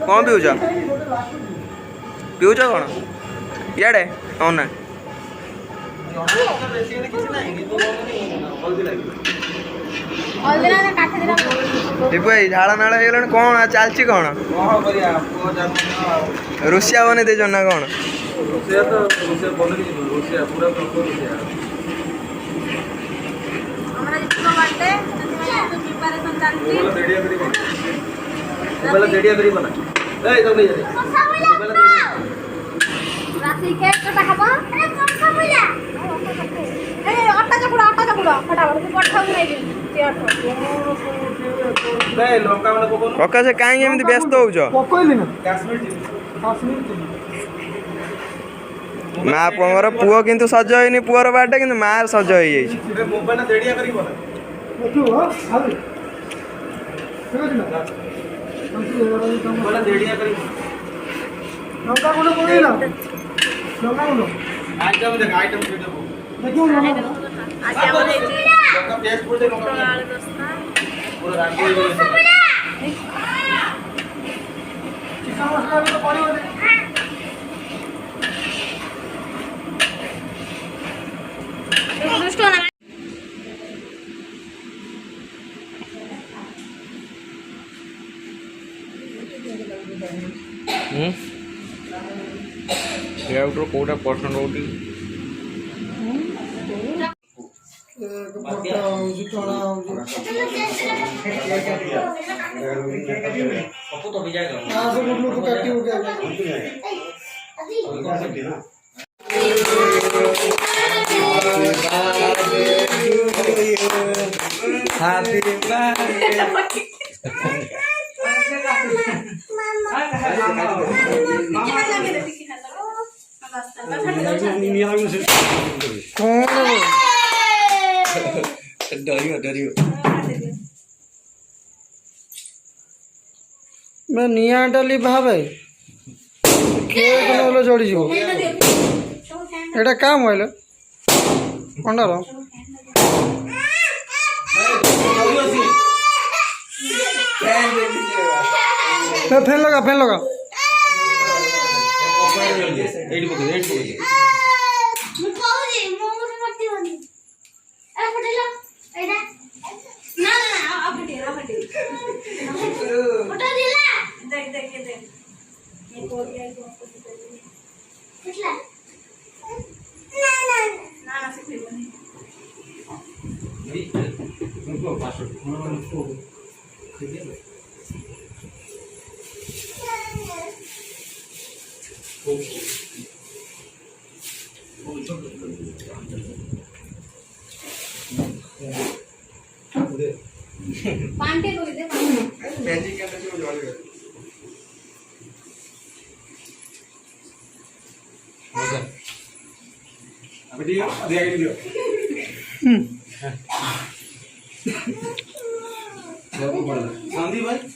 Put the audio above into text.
कौन पीऊच पीऊच कौन इे हाँ ना टिपू भाई झाड़ नाड़ हो कौन चलती कौन रोसिया बन दे ना कौन कका से कहीं एमती व्यस्त हो माँ पुअर पुओ किंतु सज होनी पुअर बर्थडे किंतु माँ सज हो कौटा पसंद हो डरियो मैं निया डाली भावे केक नलो जोड़ी जीवो एटा काम होइलो पंडार फैन लगा पांटे को दे मैजिक करने से उजाड़ गया अभी दियो दे आगे दियो संदीप भाई